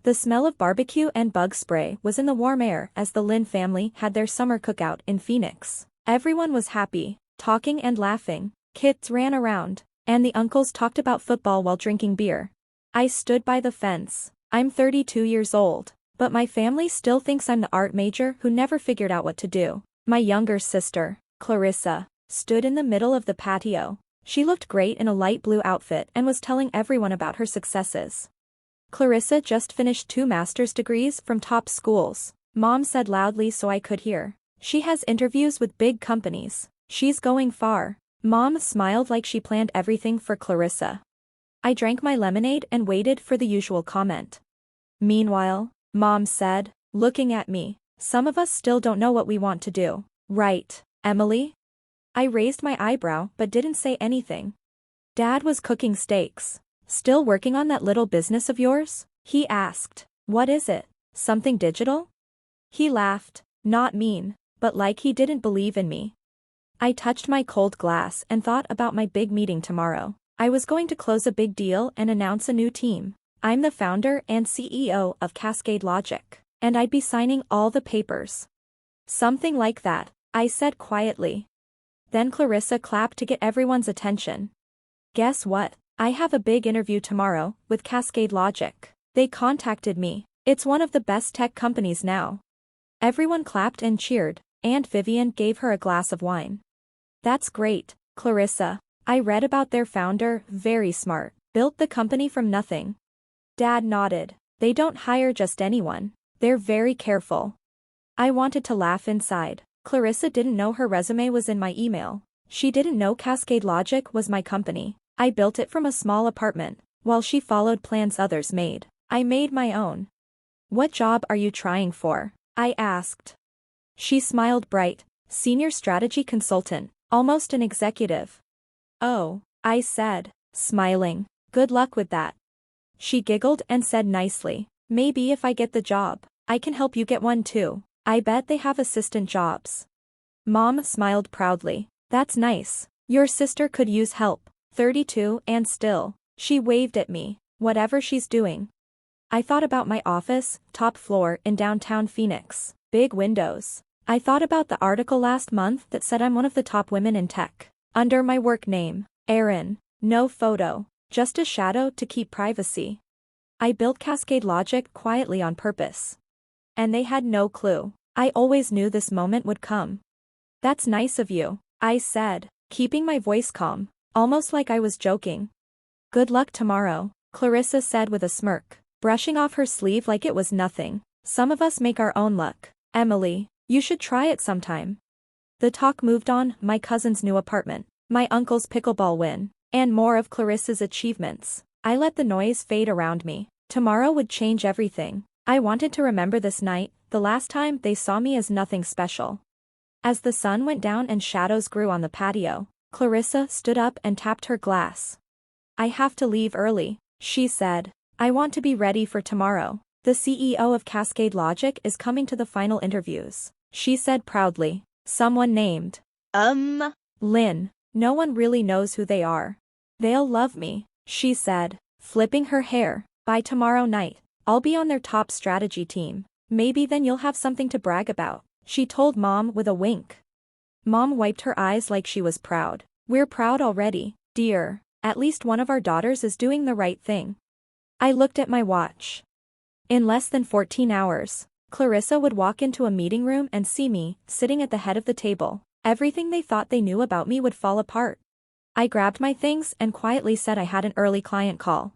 The smell of barbecue and bug spray was in the warm air as the Lin family had their summer cookout in Phoenix. Everyone was happy, talking and laughing, kids ran around, and the uncles talked about football while drinking beer. I stood by the fence. I'm 32 years old, but my family still thinks I'm the art major who never figured out what to do. My younger sister, Clarissa, stood in the middle of the patio. She looked great in a light blue outfit and was telling everyone about her successes. Clarissa just finished 2 master's degrees from top schools, Mom said loudly so I could hear. She has interviews with big companies. She's going far. Mom smiled like she planned everything for Clarissa. I drank my lemonade and waited for the usual comment. Meanwhile, Mom said, looking at me, some of us still don't know what we want to do. Right, Emily? I raised my eyebrow but didn't say anything. Dad was cooking steaks. Still working on that little business of yours? He asked. What is it? Something digital? He laughed, not mean, but like he didn't believe in me. I touched my cold glass and thought about my big meeting tomorrow. I was going to close a big deal and announce a new team. I'm the founder and CEO of Cascade Logic, and I'd be signing all the papers. Something like that, I said quietly. Then Clarissa clapped to get everyone's attention. Guess what? I have a big interview tomorrow with Cascade Logic. They contacted me. It's one of the best tech companies now. Everyone clapped and cheered, and Vivian gave her a glass of wine. That's great, Clarissa. I read about their founder, very smart, built the company from nothing. Dad nodded. They don't hire just anyone. They're very careful. I wanted to laugh inside. Clarissa didn't know her resume was in my email. She didn't know Cascade Logic was my company. I built it from a small apartment, while she followed plans others made. I made my own. What job are you trying for? I asked. She smiled bright. Senior strategy consultant, almost an executive. Oh, I said, smiling. Good luck with that. She giggled and said nicely, maybe if I get the job, I can help you get one too. I bet they have assistant jobs. Mom smiled proudly. That's nice. Your sister could use help. 32 and still. She waved at me. Whatever she's doing. I thought about my office, top floor in downtown Phoenix. Big windows. I thought about the article last month that said I'm one of the top women in tech. Under my work name, Erin. No photo. Just a shadow to keep privacy. I built Cascade Logic quietly on purpose. And they had no clue. I always knew this moment would come. That's nice of you, I said, keeping my voice calm, almost like I was joking. Good luck tomorrow, Clarissa said with a smirk, brushing off her sleeve like it was nothing. Some of us make our own luck. Emily, you should try it sometime. The talk moved on, my cousin's new apartment, my uncle's pickleball win, and more of Clarissa's achievements. I let the noise fade around me. Tomorrow would change everything. I wanted to remember this night, the last time they saw me as nothing special. As the sun went down and shadows grew on the patio, Clarissa stood up and tapped her glass. I have to leave early, she said. I want to be ready for tomorrow. The CEO of Cascade Logic is coming to the final interviews, she said proudly. Someone named Lynn. No one really knows who they are. They'll love me, she said, flipping her hair. By tomorrow night, I'll be on their top strategy team. Maybe then you'll have something to brag about, she told Mom with a wink. Mom wiped her eyes like she was proud. We're proud already, dear. At least one of our daughters is doing the right thing. I looked at my watch. In less than 14 hours, Clarissa would walk into a meeting room and see me, sitting at the head of the table. Everything they thought they knew about me would fall apart. I grabbed my things and quietly said I had an early client call.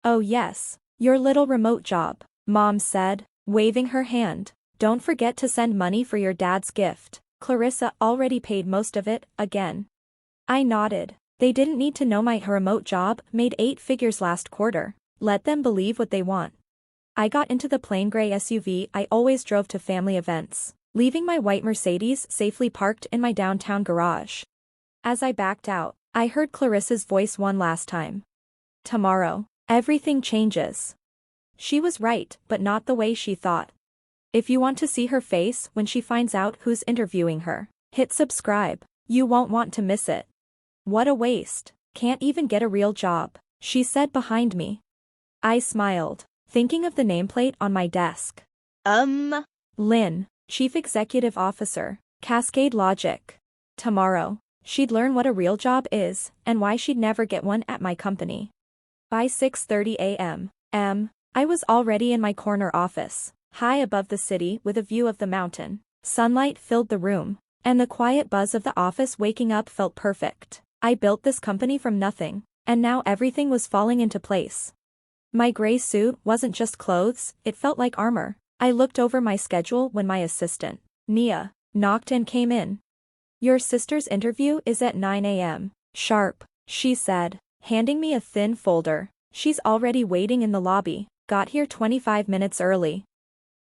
Oh yes, your little remote job, Mom said, waving her hand. Don't forget to send money for your dad's gift. Clarissa already paid most of it, again. I nodded. They didn't need to know my remote job made 8 figures last quarter. Let them believe what they want. I got into the plain gray SUV I always drove to family events, leaving my white Mercedes safely parked in my downtown garage. As I backed out, I heard Clarissa's voice one last time. Tomorrow, everything changes. She was right, but not the way she thought. If you want to see her face when she finds out who's interviewing her, hit subscribe. You won't want to miss it. What a waste. Can't even get a real job, she said behind me. I smiled. thinking of the nameplate on my desk. Lynn, Chief Executive Officer, Cascade Logic. Tomorrow, she'd learn what a real job is and why she'd never get one at my company. By 6:30 a.m. I was already in my corner office, high above the city with a view of the mountain. Sunlight filled the room, and the quiet buzz of the office waking up felt perfect. I built this company from nothing, and now everything was falling into place. My gray suit wasn't just clothes, it felt like armor. I looked over my schedule when my assistant, Nia, knocked and came in. "Your sister's interview is at 9 a.m. sharp," she said, handing me a thin folder. "She's already waiting in the lobby, got here 25 minutes early."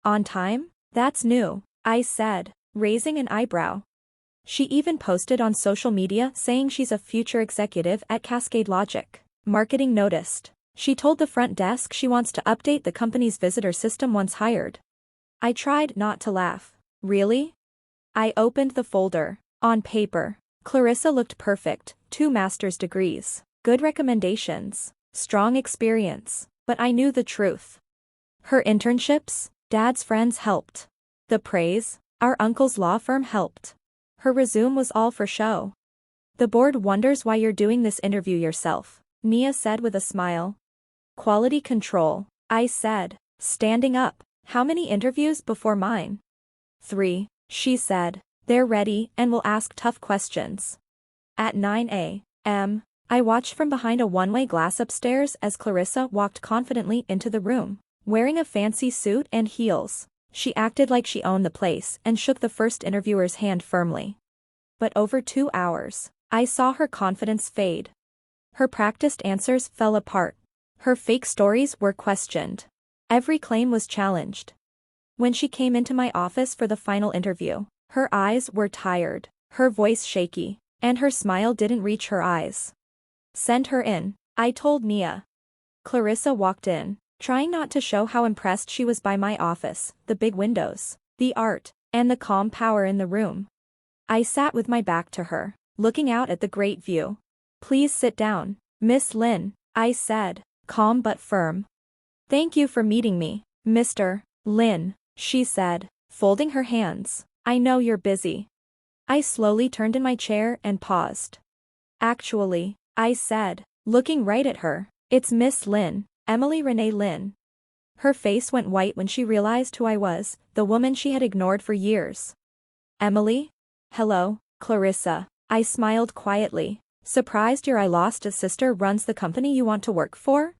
"On time? That's new," I said, raising an eyebrow. She even posted on social media saying she's a future executive at Cascade Logic. Marketing noticed. She told the front desk she wants to update the company's visitor system once hired. I tried not to laugh. "Really?" I opened the folder. On paper, Clarissa looked perfect, 2 master's degrees, good recommendations, strong experience, but I knew the truth. Her internships, Dad's friends helped. The praise, our uncle's law firm helped. Her resume was all for show. "The board wonders why you're doing this interview yourself," Nia said with a smile. "Quality control," I said, standing up. "How many interviews before mine?" 3, she said. "They're ready and will ask tough questions." At 9 a.m., I watched from behind a one-way glass upstairs as Clarissa walked confidently into the room. Wearing a fancy suit and heels, she acted like she owned the place and shook the first interviewer's hand firmly. But over 2 hours, I saw her confidence fade. Her practiced answers fell apart. Her fake stories were questioned. Every claim was challenged. When she came into my office for the final interview, her eyes were tired, her voice shaky, and her smile didn't reach her eyes. "Send her in," I told Nia. Clarissa walked in, trying not to show how impressed she was by my office, the big windows, the art, and the calm power in the room. I sat with my back to her, looking out at the great view. "Please sit down, Miss Lynn," I said, calm but firm. "Thank you for meeting me, Mr. Lynn," she said, folding her hands. "I know you're busy." I slowly turned in my chair and paused. "Actually," I said, looking right at her, "it's Miss Lynn, Emily Renee Lynn." Her face went white when she realized who I was, the woman she had ignored for years. "Emily?" "Hello, Clarissa," I smiled quietly. "Surprised your I-lost sister runs the company you want to work for?"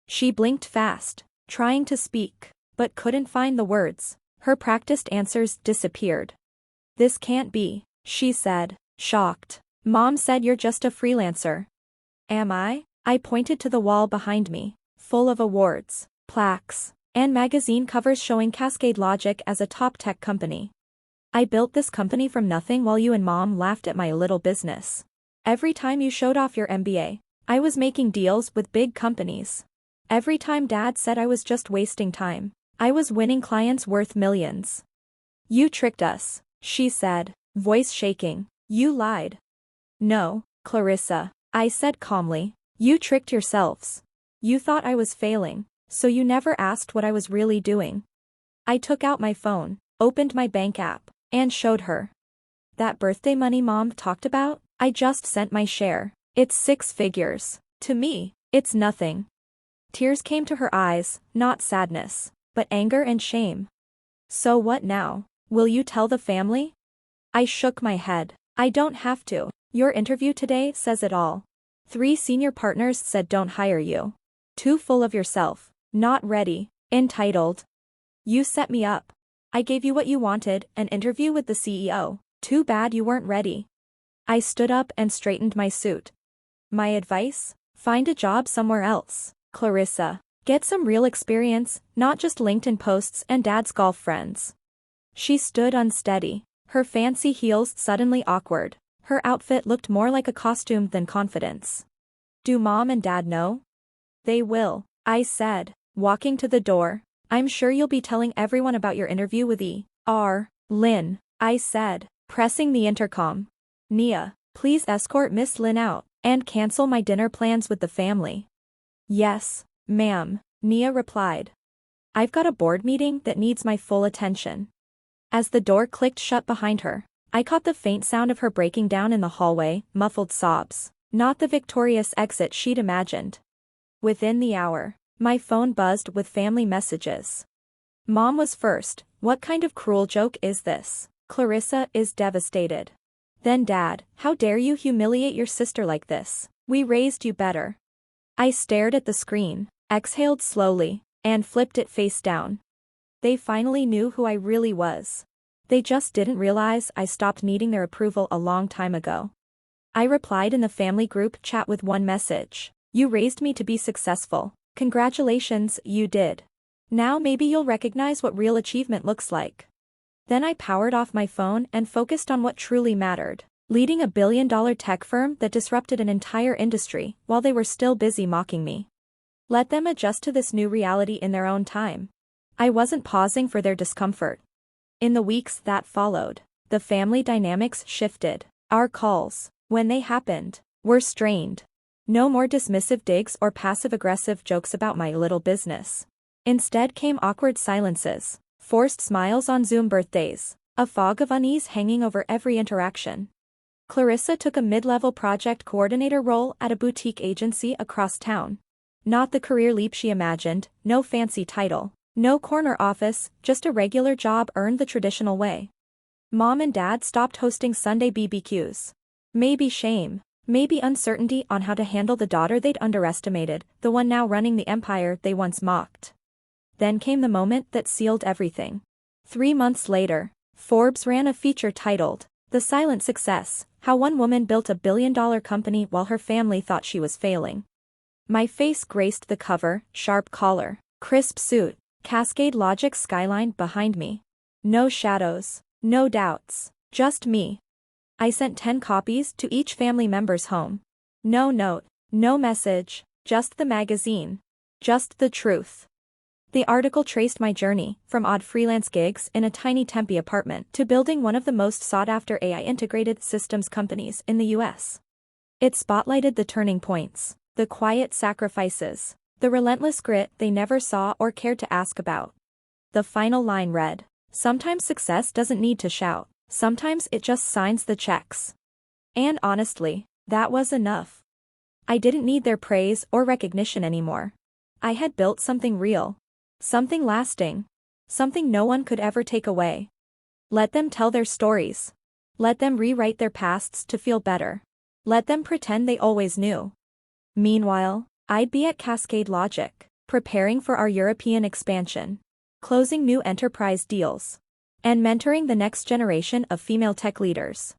She blinked fast, trying to speak, but couldn't find the words. Her practiced answers disappeared. "This can't be," she said, shocked. "Mom said you're just a freelancer." "Am I?" I pointed to the wall behind me, full of awards, plaques, and magazine covers showing Cascade Logic as a top tech company. "I built this company from nothing while you and Mom laughed at my little business. Every time you showed off your MBA, I was making deals with big companies. Every time Dad said I was just wasting time, I was winning clients worth millions." "You tricked us," she said, voice shaking. "You lied." "No, Clarissa," I said calmly. "You tricked yourselves. You thought I was failing, so you never asked what I was really doing." I took out my phone, opened my bank app, and showed her. "That birthday money Mom talked about? I just sent my share. It's 6 figures. To me, it's nothing." Tears came to her eyes, not sadness, but anger and shame. "So what now? Will you tell the family?" I shook my head. "I don't have to. Your interview today says it all. 3 senior partners said don't hire you. Too full of yourself, not ready, entitled. You set me up. I gave you what you wanted, an interview with the CEO. Too bad you weren't ready." I stood up and straightened my suit. "My advice? Find a job somewhere else, Clarissa. Get some real experience, not just LinkedIn posts and Dad's golf friends." She stood unsteady, her fancy heels suddenly awkward. Her outfit looked more like a costume than confidence. "Do Mom and Dad know?" "They will," I said, walking to the door. "I'm sure you'll be telling everyone about your interview with E.R. Lynn," I said, pressing the intercom. "Nia, please escort Miss Lynn out, and cancel my dinner plans with the family." "Yes, ma'am," Nia replied. I've got a board meeting that needs my full attention. As the door clicked shut behind her, I caught the faint sound of her breaking down in the hallway, muffled sobs, not the victorious exit she'd imagined. Within the hour, my phone buzzed with family messages. Mom was first. What kind of cruel joke is this? Clarissa is devastated. Then Dad, how dare you humiliate your sister like this? We raised you better. I stared at the screen, exhaled slowly, and flipped it face down. They finally knew who I really was. They just didn't realize I stopped needing their approval a long time ago. I replied in the family group chat with one message. You raised me to be successful. Congratulations, you did. Now maybe you'll recognize what real achievement looks like. Then I powered off my phone and focused on what truly mattered, leading a billion-dollar tech firm that disrupted an entire industry while they were still busy mocking me. Let them adjust to this new reality in their own time. I wasn't pausing for their discomfort. In the weeks that followed, the family dynamics shifted. Our calls, when they happened, were strained. No more dismissive digs or passive-aggressive jokes about my little business. Instead came awkward silences, forced smiles on Zoom birthdays, a fog of unease hanging over every interaction. Clarissa took a mid-level project coordinator role at a boutique agency across town. Not the career leap she imagined, no fancy title, no corner office, just a regular job earned the traditional way. Mom and Dad stopped hosting Sunday BBQs. Maybe shame, maybe uncertainty on how to handle the daughter they'd underestimated, the one now running the empire they once mocked. Then came the moment that sealed everything. 3 months later, Forbes ran a feature titled, "The Silent Success: How One Woman Built a Billion-Dollar Company While Her Family Thought She Was Failing." My face graced the cover, sharp collar, crisp suit, Cascade Logic skyline behind me. No shadows, no doubts, just me. I sent 10 copies to each family member's home. No note, no message, just the magazine. Just the truth. The article traced my journey, from odd freelance gigs in a tiny Tempe apartment to building one of the most sought-after AI-integrated systems companies in the US. It spotlighted the turning points, the quiet sacrifices, the relentless grit they never saw or cared to ask about. The final line read, "Sometimes success doesn't need to shout, sometimes it just signs the checks." And honestly, that was enough. I didn't need their praise or recognition anymore. I had built something real. Something lasting. Something no one could ever take away. Let them tell their stories. Let them rewrite their pasts to feel better. Let them pretend they always knew. Meanwhile, I'd be at Cascade Logic, preparing for our European expansion, closing new enterprise deals, and mentoring the next generation of female tech leaders.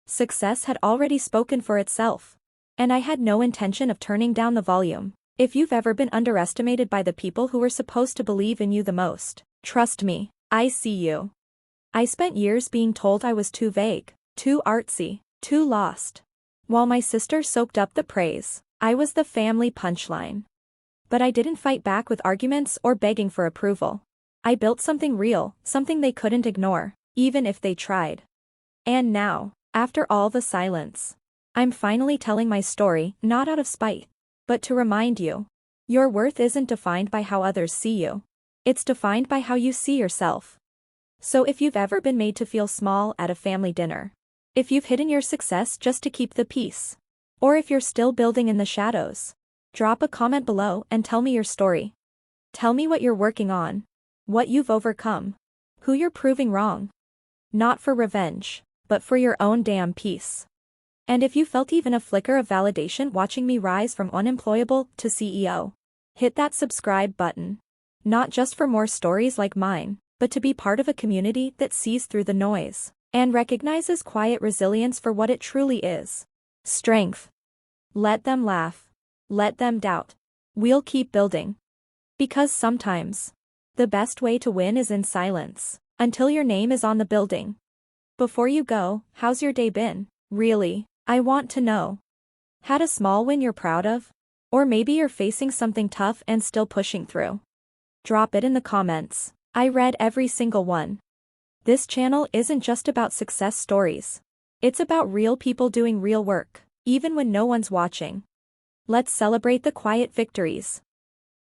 Success had already spoken for itself, and I had no intention of turning down the volume. If you've ever been underestimated by the people who were supposed to believe in you the most, trust me, I see you. I spent years being told I was too vague, too artsy, too lost. While my sister soaked up the praise, I was the family punchline. But I didn't fight back with arguments or begging for approval. I built something real, something they couldn't ignore, even if they tried. And now, after all the silence, I'm finally telling my story, not out of spite, but to remind you, your worth isn't defined by how others see you. It's defined by how you see yourself. So if you've ever been made to feel small at a family dinner, if you've hidden your success just to keep the peace, or if you're still building in the shadows, drop a comment below and tell me your story. Tell me what you're working on, what you've overcome, who you're proving wrong. Not for revenge, but for your own damn peace. And if you felt even a flicker of validation watching me rise from unemployable to CEO, hit that subscribe button. Not just for more stories like mine, but to be part of a community that sees through the noise and recognizes quiet resilience for what it truly is. Strength. Let them laugh. Let them doubt. We'll keep building. Because sometimes, the best way to win is in silence, until your name is on the building. Before you go, how's your day been? Really, I want to know. Had a small win you're proud of? Or maybe you're facing something tough and still pushing through. Drop it in the comments. I read every single one. This channel isn't just about success stories. It's about real people doing real work, even when no one's watching. Let's celebrate the quiet victories.